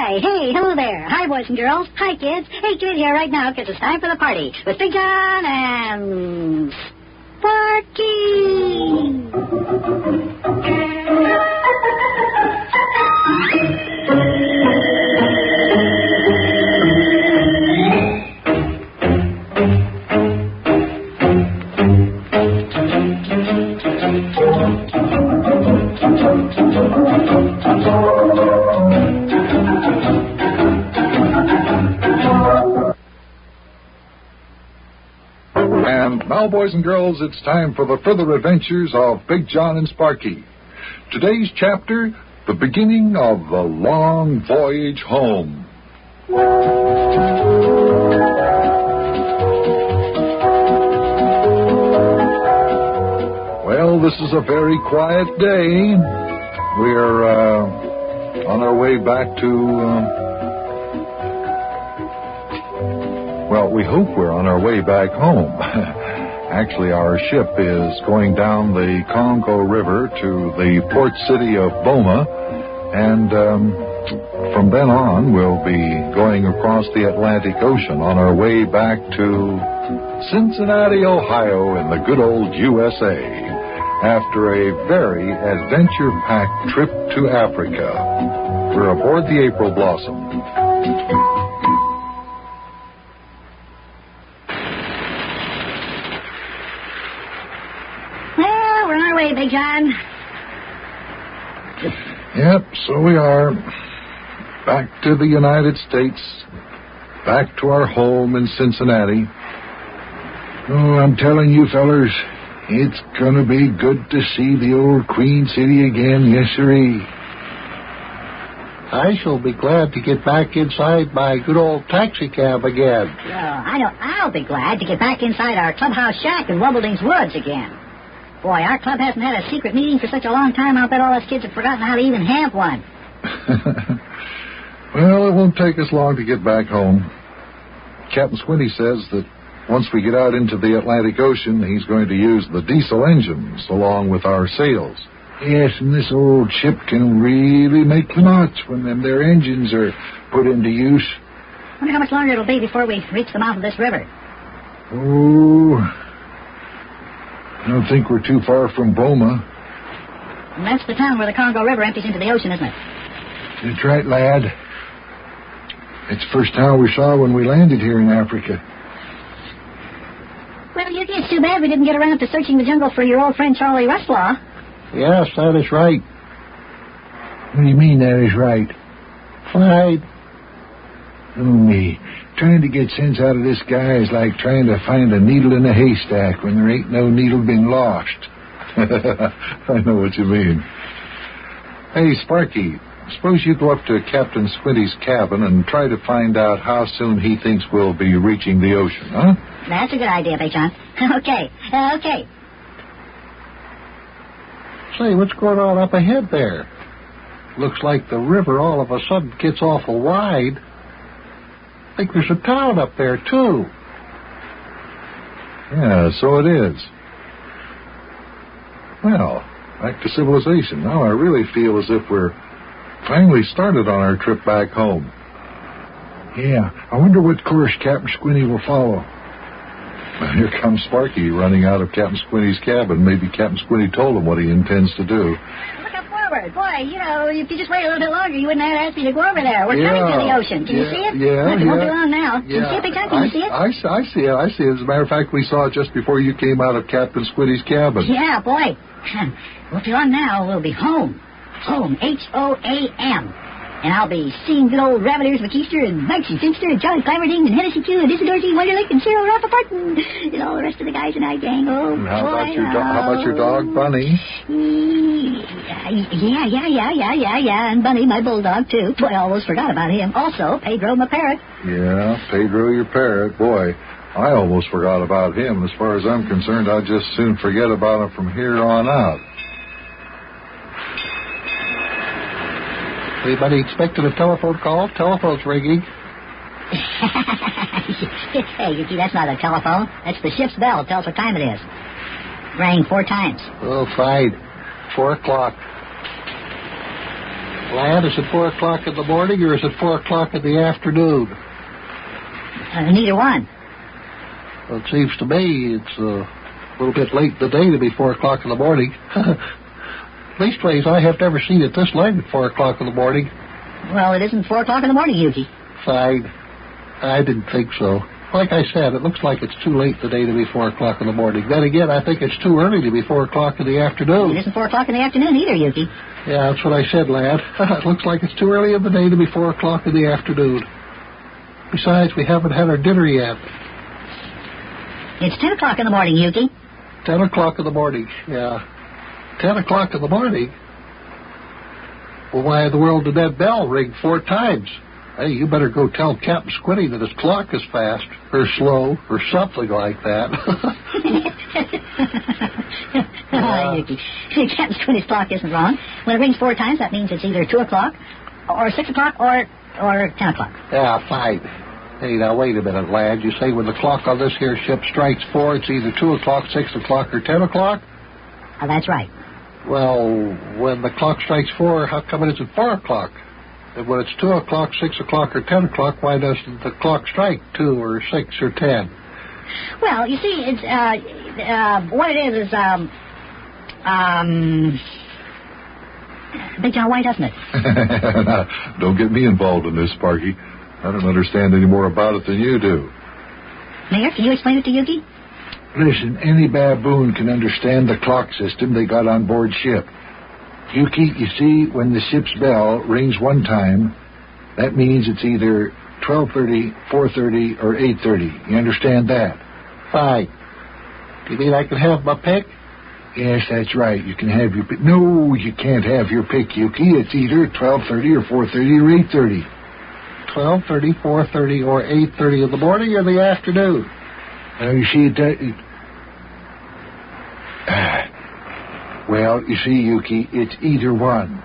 Hi, hey, hello there. Hi, boys and girls. Hi, kids. Hey, kid here right now because it's time for the party with Big Jon and Sparkie. And now, boys and girls, it's time for the further adventures of Big Jon and Sparkie. Today's chapter, the beginning of the long voyage home. Well, this is a very quiet day. We're on our way back to... Well, we hope we're on our way back home. Actually, our ship is going down the Congo River to the port city of Boma, and from then on, we'll be going across the Atlantic Ocean on our way back to Cincinnati, Ohio, in the good old USA, after a very adventure-packed trip to Africa. We're aboard the April Blossom. Way, Big Jon. Yep, so we are. Back to the United States. Back to our home in Cincinnati. Oh, I'm telling you, fellers, it's gonna be good to see the old Queen City again, yes sirree. I shall be glad to get back inside my good old taxi cab again. I'll be glad to get back inside our clubhouse shack in Wubbleding's Woods again. Boy, our club hasn't had a secret meeting for such a long time, I'll bet all us kids have forgotten how to even have one. Well, it won't take us long to get back home. Captain Squinty says that once we get out into the Atlantic Ocean, he's going to use the diesel engines along with our sails. Yes, and this old ship can really make the knots when their engines are put into use. I wonder how much longer it'll be before we reach the mouth of this river. Oh... I don't think we're too far from Boma. And that's the town where the Congo River empties into the ocean, isn't it? That's right, lad. It's the first town we saw when we landed here in Africa. Well, it's too bad we didn't get around to searching the jungle for your old friend Charlie Westlaw. Yes, that is right. What do you mean that is right? Fine. Oh, me. Trying to get sense out of this guy is like trying to find a needle in a haystack when there ain't no needle been lost. I know what you mean. Hey, Sparkie, suppose you go up to Captain Squinty's cabin and try to find out how soon he thinks we'll be reaching the ocean, huh? That's a good idea, Big Jon. Okay. Say, what's going on up ahead there? Looks like the river all of a sudden gets awful wide. I think there's a town up there, too. Yeah, so it is. Well, back to civilization. Now I really feel as if we're finally started on our trip back home. Yeah, I wonder what course Captain Squinty will follow. Here comes Sparkie running out of Captain Squinty's cabin. Maybe Captain Squinty told him what he intends to do. Look up forward. Boy, if you just wait a little bit longer, you wouldn't have to ask me to go over there. We're coming to the ocean. Can you see it? Yeah, It won't be long now. Can you see it, Big Jon? Can you see it? I see it. As a matter of fact, we saw it just before you came out of Captain Squinty's cabin. Yeah, boy. Won't be long now. We'll be home. Home. H-O-A-M. And I'll be seeing good old Rabbiters McKeester and Maxie Finster and John Clamerding and Hennessy Q and Isidore G. Wonderlick and Cyril Rappaport and all the rest of the guys in our gang. Oh, and how about your dog, Bunny? Yeah. And Bunny, my bulldog, too. Boy, I almost forgot about him. Also, Pedro, my parrot. Yeah, Pedro, your parrot. Boy, I almost forgot about him. As far as I'm concerned, I'll just soon forget about him from here on out. Anybody expecting a telephone call? Telephone's ringing. Hey, Yuki, that's not a telephone. That's the ship's bell. Tell us what time it is. Rang 4 times. Oh, fine. 4 o'clock. Lad, is it 4 o'clock in the morning or is it 4 o'clock in the afternoon? Neither one. Well, it seems to me it's a little bit late in the day to be 4 o'clock in the morning. Leastways, I have never seen it this late at 4 o'clock in the morning. Well, it isn't 4 o'clock in the morning, Yuki. Fine. I didn't think so. Like I said, it looks like it's too late today to be 4 o'clock in the morning. Then again, I think it's too early to be 4 o'clock in the afternoon. It isn't 4 o'clock in the afternoon either, Yuki. Yeah, that's what I said, lad. It looks like it's too early in the day to be 4 o'clock in the afternoon. Besides, we haven't had our dinner yet. It's 10 o'clock in the morning, Yuki. 10 o'clock in the morning, yeah. 10 o'clock in the morning? Well, why in the world did that bell ring 4 times? Hey, you better go tell Captain Squinty that his clock is fast, or slow, or something like that. Yuki, Captain Squinty's clock isn't wrong. When it rings 4 times, that means it's either 2 o'clock, or 6 o'clock, or 10 o'clock. Yeah, fine. Hey, now, wait a minute, lad. You say when the clock on this here ship strikes 4, it's either 2 o'clock, 6 o'clock, or 10 o'clock? Oh, that's right. Well, when the clock strikes 4, how come it isn't 4 o'clock? And when it's 2 o'clock, 6 o'clock, or 10 o'clock, why doesn't the clock strike 2 or 6 or 10? Well, you see, it's, what it is, Big John, why doesn't it? Don't get me involved in this, Sparkie. I don't understand any more about it than you do. Mayor, can you explain it to Yuki? Listen, any baboon can understand the clock system they got on board ship. Yuki, you see, when the ship's bell rings 1 time, that means it's either 12:30, 4:30, or 8:30. You understand that? Fine. Do you mean I can have my pick? Yes, that's right. You can have your pick. No, you can't have your pick, Yuki. It's either 12:30 or 4:30 or 8:30. 12:30, 4:30, or 8:30 in the morning or the afternoon? You see, well, you see, Yuki, it's either one.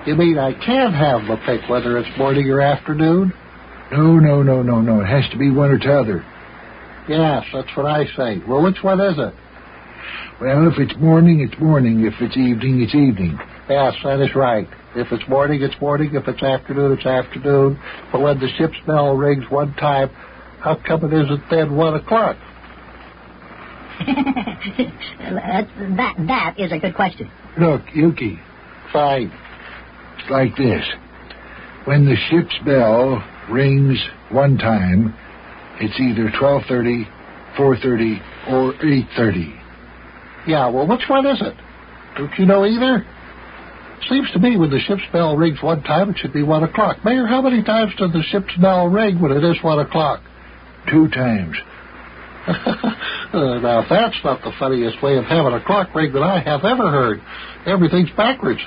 You mean I can't have my pick whether it's morning or afternoon? No. It has to be one or t'other. Yes, that's what I say. Well, which one is it? Well, if it's morning, it's morning. If it's evening, it's evening. Yes, that is right. If it's morning, it's morning. If it's afternoon, it's afternoon. But when the ship's bell rings 1 time, how come it isn't then 1 o'clock? That is a good question. Look, Yuki. Fine. It's like this. When the ship's bell rings 1 time, it's either 12:30, 4:30, or 8:30. Yeah, well, which one is it? Don't you know either? Seems to me when the ship's bell rings 1 time, it should be 1 o'clock. Mayor, how many times does the ship's bell ring when it is 1 o'clock? 2 times. Now, that's not the funniest way of having a clock ring that I have ever heard. Everything's backwards.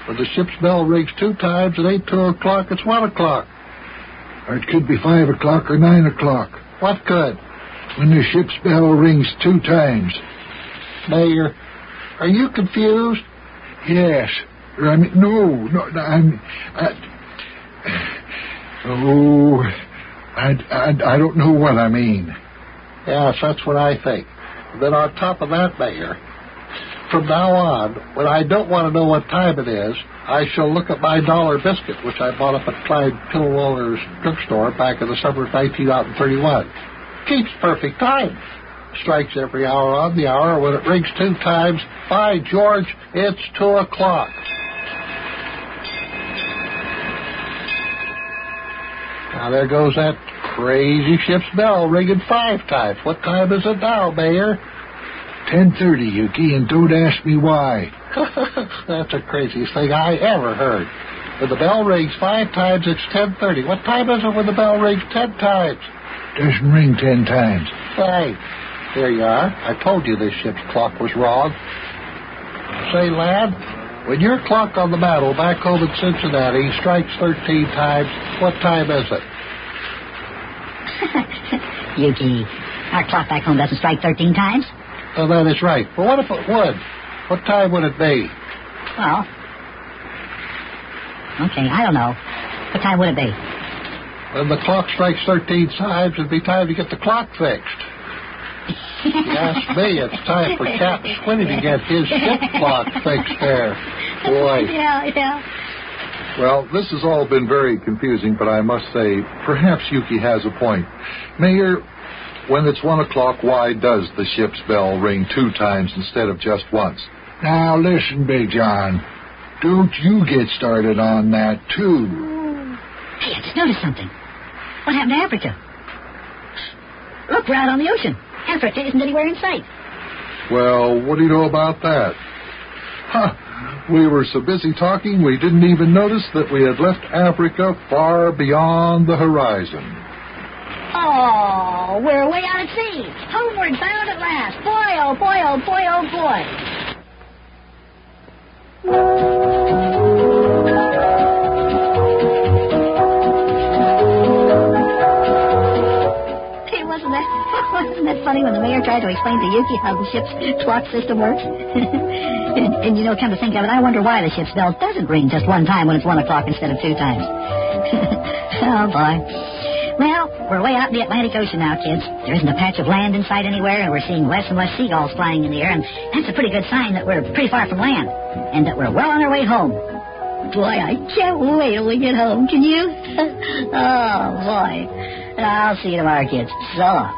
When the ship's bell rings 2 times, it ain't 2 o'clock, it's 1 o'clock. Or it could be 5 o'clock or 9 o'clock. What could? When the ship's bell rings 2 times. Mayor, are you confused? Yes. I mean, no, I don't know what I mean. Yes, that's what I think. Then on top of that, Mayor, from now on, when I don't want to know what time it is, I shall look at my dollar biscuit, which I bought up at Clyde Pillwaller's drugstore back in the summer of 1931. Keeps perfect time. Strikes every hour on the hour. When it rings 2 times, by George, it's 2 o'clock. Now there goes that crazy ship's bell ringing 5 times. What time is it now, Mayor? 10:30, Yuki, and don't ask me why. That's the craziest thing I ever heard. When the bell rings 5 times, it's 10:30. What time is it when the bell rings 10 times? Doesn't ring 10 times. Hey, there you are. I told you this ship's clock was wrong. Say, lad, when your clock on the mantle back home in Cincinnati strikes 13 times, what time is it? Yuki, our clock back home doesn't strike 13 times. Oh, that is right. But what if it would? What time would it be? Well, okay, I don't know. What time would it be? When the clock strikes 13 times, it'd be time to get the clock fixed. Yes, me, it's time for Captain Squinty to get his ship clock fixed there. Boy. Yeah. Well, this has all been very confusing, but I must say, perhaps Yuki has a point. Mayor, when it's 1 o'clock, why does the ship's bell ring 2 times instead of just once? Now, listen, Big John. Don't you get started on that, too. Hey, I just noticed something. What happened to Africa? Look, we're out on the ocean. Africa isn't anywhere in sight. Well, what do you know about that? We were so busy talking, we didn't even notice that we had left Africa far beyond the horizon. Oh, we're way out at sea. Homeward bound at last. Boy, oh boy, oh boy, oh boy. Hey, wasn't that funny when the mayor tried to explain to Yuki how the ship's clock system works? and you know, come to think of it, I wonder why the ship's bell doesn't ring just 1 time when it's 1 o'clock instead of 2 times. Oh, boy. Well, we're way out in the Atlantic Ocean now, kids. There isn't a patch of land in sight anywhere, and we're seeing less and less seagulls flying in the air, and that's a pretty good sign that we're pretty far from land, and that we're well on our way home. Boy, I can't wait till we get home. Can you? Oh, boy. I'll see you tomorrow, kids. So long.